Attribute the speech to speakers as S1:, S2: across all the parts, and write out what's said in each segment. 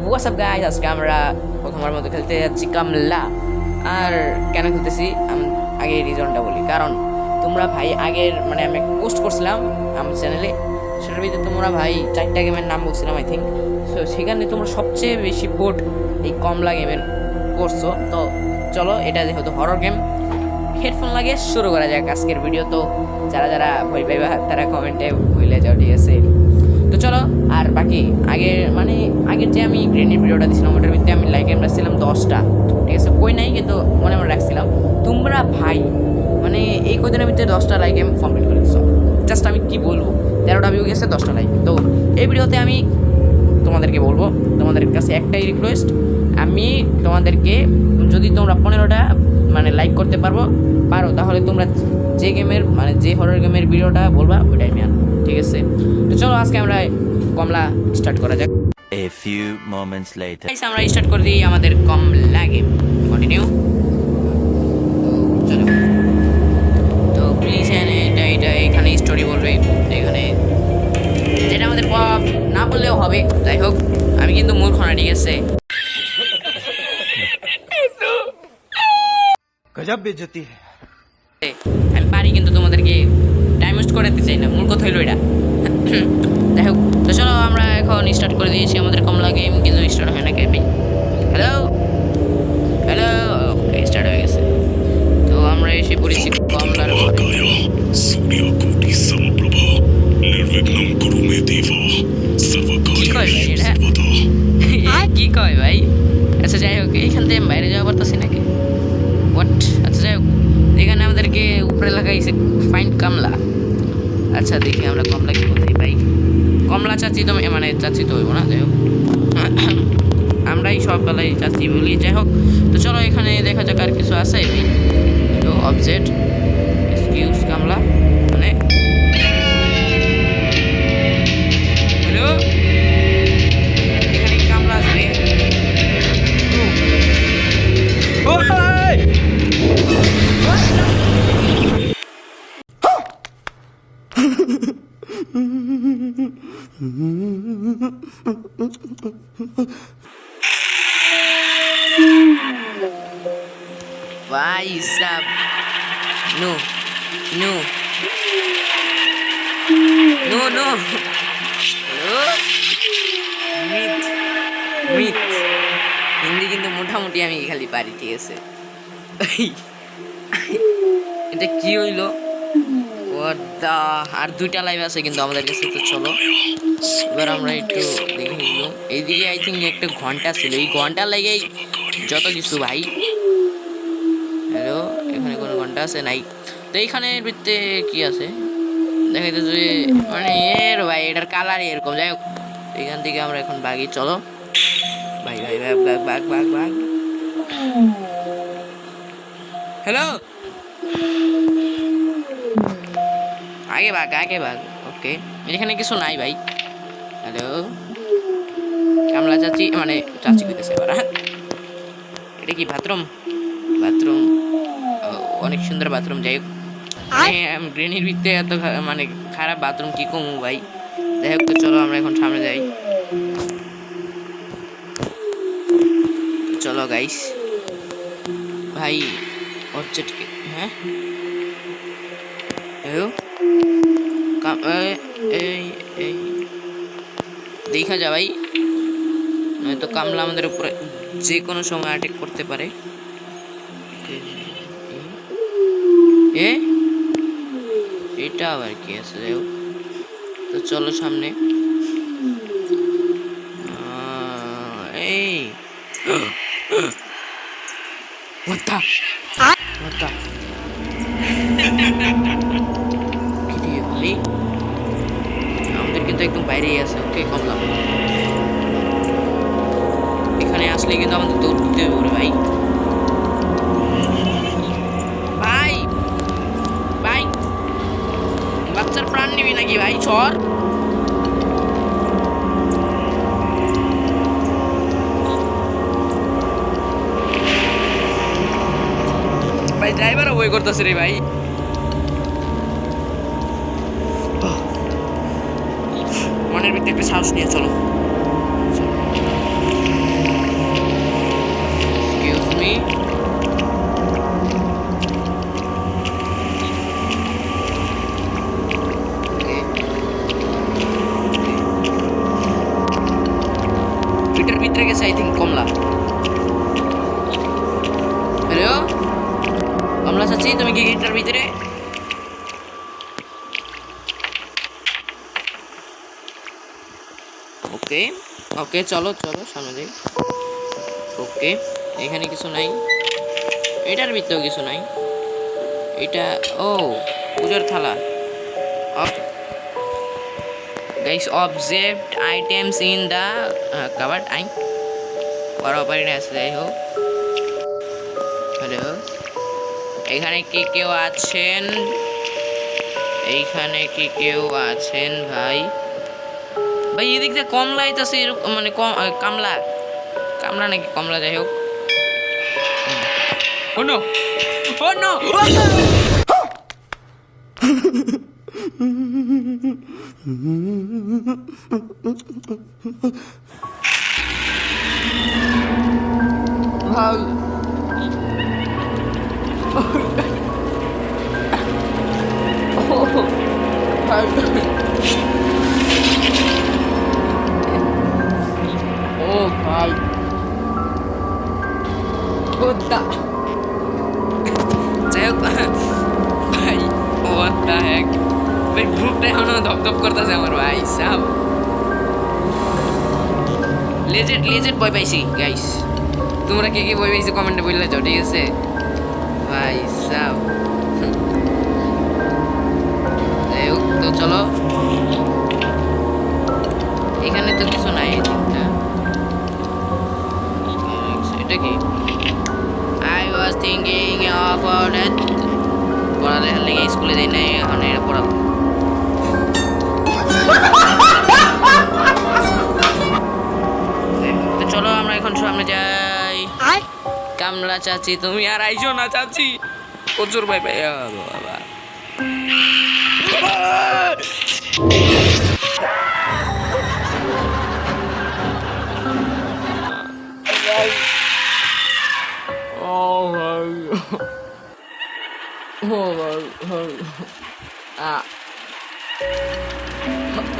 S1: WhatsApp guys, আজকে আমরা প্রথমবার মতো খেলতে যাচ্ছি কামলা। আর কেন খেলতেছি আগে রিজনটা বলি। কারণ তোমরা ভাই আগের মানে আমি পোস্ট করছিলাম আমার চ্যানেলে, সেটার ভিতরে তোমরা ভাই 4টা গেমের নাম বলছিলাম আই থিঙ্ক। সো সেখানে তোমরা সবচেয়ে বেশি ভোট এই কমলা গেমের করছো। তো চলো, এটা যেহেতু হরর গেম, হেডফোন লাগে শুরু করা যাক আজকের ভিডিও। তো যারা যারা ভয় পাইবা তারা কমেন্টে ভুলে যাও, ঠিক আছে? তো চলো। আর বাকি আগের যে আমি গ্রেনির ভিডিওটা দিয়েছিলাম ওটার ভিতরে আমি লাইক আমরা ছিলাম 10টা, ঠিক আছে? কই নাই কিন্তু মনে মনে রাখছিলাম। তোমরা ভাই মানে এই কদিনের ভিতরে 10টা লাইক আমি কমপ্লিট করে দিচ্ছ। জাস্ট আমি কি বলবো, 13টা ভিউ গেছে, 10টা লাইক। তো এই ভিডিওতে আমি তোমাদেরকে বলবো, তোমাদের কাছে একটাই রিকোয়েস্ট, আমি তোমাদেরকে যদি তোমরা 15টা মানে লাইক করতে পারো তাহলে তোমরা যে গেমের মানে যে হরর গেমের ভিডিওটা বলবা ওইটাই আমি আনবো, ঠিক আছে? তো চলো আজকে আমরা কমলা স্টার্ট করা যাক।
S2: A few moments later.
S1: আমরা স্টার্ট করে দিই আমাদের কমলা গেম। কন্টিনিউ। চলো। তো প্লিজ এটা এখানে স্টোরি বলবে, এখানে যেটা আমাদের না বললেও হবে। যাই হোক, আমি কিন্তু মূর্খ না, ঠিক আছে?
S2: गजब बेइज्जती है।
S1: আমি পারি, কিন্তু তোমাদেরকে টাইম ওয়েস্ট করাতে চাই না, মূল কথা হইলো এটা। যাই হোক, তো চলো আমরা এখন স্টার্ট করে দিয়েছি আমাদের কমলা গেম, কিন্তু স্টার্ট হয় না কেন? হ্যালো হ্যালো, ওকে স্টার্ট হয়ে গেছে। তো আমরা এসে পড়েছি কমলার কি কয় ভাই? আচ্ছা যাই হোক, এইখান থেকে বাইরে যাওয়া পারতেছি নাকি? হোয়াট? আচ্ছা যাই হোক, এখানে আমাদেরকে উপরে লাগাইছে ফাইন্ড কামলা। আচ্ছা দেখি আমরা কমলা কি কোথায় পাই। কমলা চাচি তো মানে চাচি তো হইব না, যাই হোক আমরাই সব বেলায় চাচি বলি। যাই হোক, তো চলো এখানে দেখা যাক আর কিছু আছে ভাই। হ্যালো অবজেক্ট, এক্সকিউজ কামলা মানে হ্যালো, এখানে কি কামলা আছে রে? भाई साहब, no no no no, hello মিথ মিথ হিন্দি কিন্তু মোটামুটি আমি খালি পারি, ঠিক আছে? এটা কি হইলো? আর 2টা লাইভ আছে কিন্তু আমাদের কাছে। তো চলো এবার আমরা একটু দেখে নিল। এইদিকে আই থিঙ্ক একটা ঘন্টা ছিল, এই ঘন্টা লেগেই যত কিছু ভাই। হ্যালো, এখানে কোনো ঘন্টা আছে নাই? তো এইখানে ভিতরে কি আছে দেখাইতেছে মানে এর ভাই, এটার কালার এরকম। যাই হোক, এখান থেকে আমরা এখন বাগি। চলো ভাই ভাই ভাই, বাগ বাগ বাগ বাগ। হ্যালো, আগে ভাগ আগে ভাগ। ওকে, এখানে কিছু নাই ভাই। হ্যালো কামলা চাচি মানে চাচি কইতেছে এবার। এটা কি বাথরুম? বাথরুম অনেক সুন্দর বাথরুম। যাই হোক, গ্রেনির ভিতরে এত মানে খারাপ বাথরুম কি কমু ভাই। যাই হোক, তো চলো আমরা এখন সামনে যাই। চলো গাইস ভাই, অবজেক্ট হ্যাঁ হ্যালো দেখা যা ভাই, নয়তো কামলা আমাদের উপরে যে কোনো সময় অ্যাটাক করতে পারে। এটা আবার কি আছে? যাই হোক, তো চলো সামনে। এই আমাদের কিন্তু একদম বাইরেই আছে। ওকে কমলা, এখানে আসলে কিন্তু আমাদের দৌড় দিতে হবে ভাই। ভাই ভাই, বাচ্চার প্রাণ নিবি নাকি ভাই? চর ভাই, ড্রাইভারও বই করতেছে রে ভাই। মনের ভিতরে একটা সাহস নিয়ে চলো। এটার ভিতরে গেছে আই থিঙ্ক কমলা। হ্যালো কমলা চাচি, তুমি কি এটার ভিতরে? ওকে ওকে, চলো চলো সামনে যাই। ওকে, এখানে কিছু নাই, এটার ভিতরেও কিছু নাই। এটা ও পুজোর থালা। Guys, object items in the covered. I পড়া পারি না, যাই হোক। হ্যালো, এখানে কি কেউ আছেন? এইখানে কি কেউ আছেন ভাই? ভাই এদিক দিয়ে কমলা আইতাছে, এরকম মানে কামলা কামলা নাকি কমলা, যাই হোক। ও নো, ও নো, ভাই ও ভাই ওদা, যাই হোক ভাই, what the heck, ভাই গ্রুপটা এখনো ধপধপ করতেছে আমার ভাই সাব। লেজেন্ড লেজেন্ড ভয় পাইছি গাইস, তোমরা কে কে ভয় পাইছো কমেন্টে বললে যাও, ঠিক আছে ভাই সাব। যাই হোক, তো চলো, এখানে তো কিছু নাই। এটা কি? I was thinking about it. পড়ালেখার লেগে স্কুলে যাই নাই, এখন এটা পড়াবো। তো চলো আমরা এখন সামনে যাই। কামলা চাচি, তুমি আর আইসো না চাচি, প্রচুর ভয় পাই বাবা।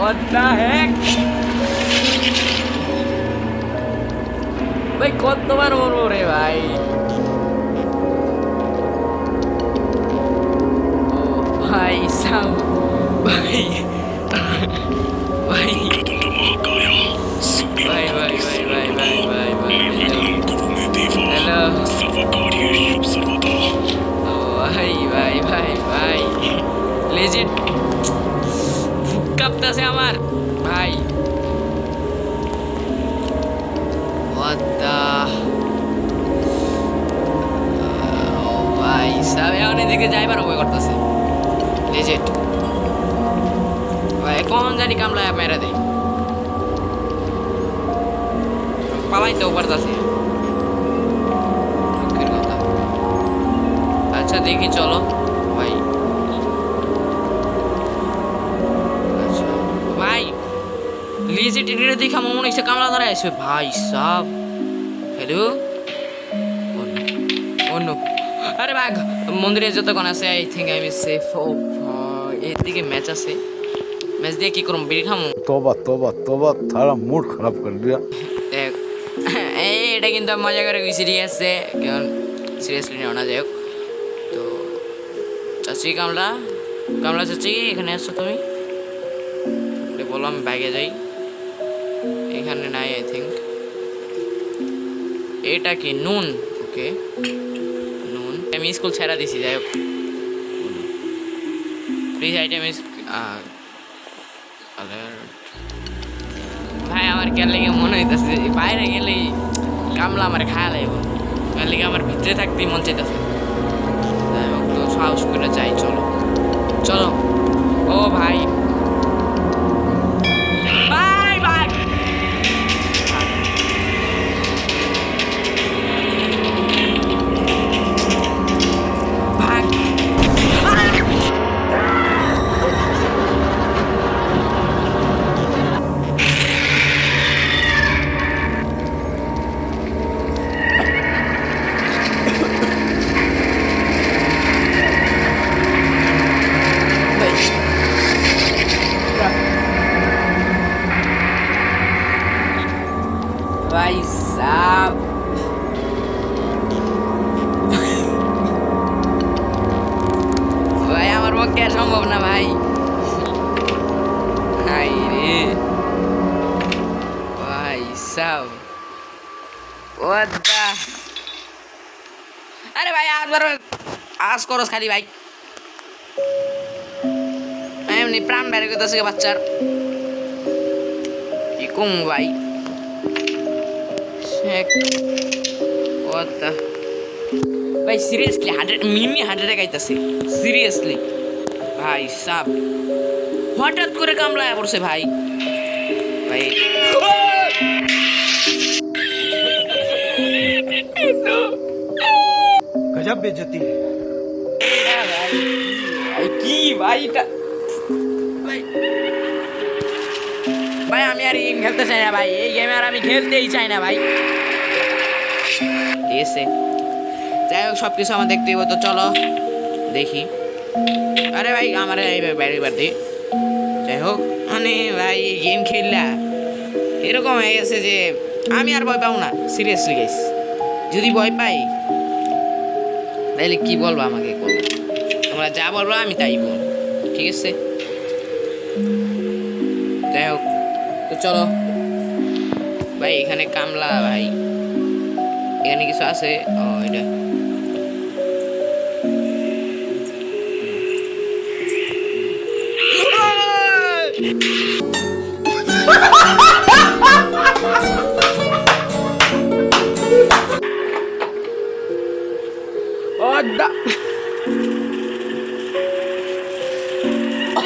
S1: What the heck? ভাই কতবার মরবো রে ভাই? ও ভাই সাম, ভাই ভাই ভাই ভাই ভাই ভাই ভাই ভাই ভাই, হ্যালো, ও ভাই ভাই ভাই ভাই, লেজেন্ড কাঁপতেছে আমার ভাই। What the ভাই সব এখন এদিকে যাইবার উপায় করতেছে লেজেন্ড ভাই। কোন জানি কামলা মেরা দেয়, পালাইতেও পারতাছে। আচ্ছা দেখি, চলো ভাই। আচ্ছা ভাই, লিজেট এটা দেখে আমার মনে হচ্ছে কামলা ধরে আসবে ভাই সাব। হ্যালো, অন্য আরে ভাই মন্দিরে যতক্ষণ আছে I think I am safe. ও এর দিকে ম্যাচ আছে, ম্যাচ দিয়ে কি করব, বিড়ি খামো?
S3: तौबा तौबा तौबा, थारा मूड खराब कर दिया।
S1: দেখ এটা কিন্তু মজা করে সিরিয়াসে, কেমন সিরিয়াসলি নেওয়া না। যাই হোক, তো চাচি কামলা, কামলা চাচি এখানে আসছো তুমি? বলো আমি বাইকে যাই, এখানে নাই আই থিঙ্ক। এটা কি নুন? ওকে নুন, আমি স্কুল ছেড়া দিছি। যাই হোক, প্লিজ আইটেম ইস ভাই আমার কেন লেগে মনে হইতেছে বাইরে গেলেই কামলা আমার খায়া লাগব, কেন লেগে আমার ভিতরে থাকতেই মন চাইতেছে। যাই হোক, তো সাহস করে যাই, চলো চলো। ও ভাই ভাই ভাই ভাই ভাই সাব ভাই আমার পক্ষে আর সম্ভব না ভাই। হাই রে ভাই সাব what the আরে ভাই আজ করস খালি ভাই এমনি প্রাণ বেড়ে গেছে বাচ্চার কি কম ভাই what the ভাই সিরিয়াসলি 100 মিনি 100 গাইতাছে সিরিয়াসলি ভাই সাব হঠাৎ করে কামলায় পড়ছে ভাই ভাই
S2: गजब बेइज्जती है।
S1: ভাই কি ভাই এটা ভাই ভাই আমি আর গেম খেলতে চাই না ভাই, এই গেমে আর আমি খেলতেই চাই না ভাই। এসে যাই হোক সব কিছু আমার দেখতে হইব, তো চলো দেখি। আরে ভাই আমার বাড়ি বাড়ি যাই হোক মানে ভাই গেম খেললা এরকম হয়ে গেছে যে আমি আর ভয় পাবো না সিরিয়াসলি গাইস। যদি ভয় পাই তাহলে কি বলবো আমাকে বলো, তোমরা যা বলবো আমি তাই বলবো, ঠিক আছে? যাই হোক তো চলো ভাই, এখানে কামলা ভাই, এখানে কিছু আছে। ও এটা Oda.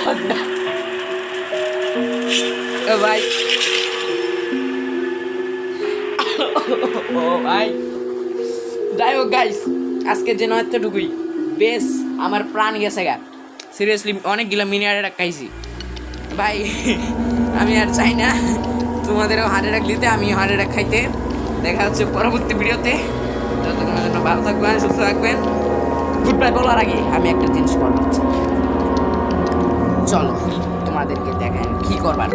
S1: Oda. ভাই ও ভাই যাই হোক গাইস, আজকে যে নয় এতটুকুই বেশ, আমার প্রাণ গেছে গা সিরিয়াসলি, অনেকগুলো মিনিট খাইছি ভাই। আমি আর চাই না তোমাদেরও হার্ট অ্যাটাক দিতে, আমি হার্ট অ্যাটাক খাইতে। দেখা হচ্ছে পরবর্তী ভিডিওতে, ততক্ষণের জন্য ভালো থাকবেন, সুস্থ থাকবেন। গুড বাই বলার আগে আমি একটা জিনিস করতে চাই, চলো তোমাদেরকে দেখাই কি করবার।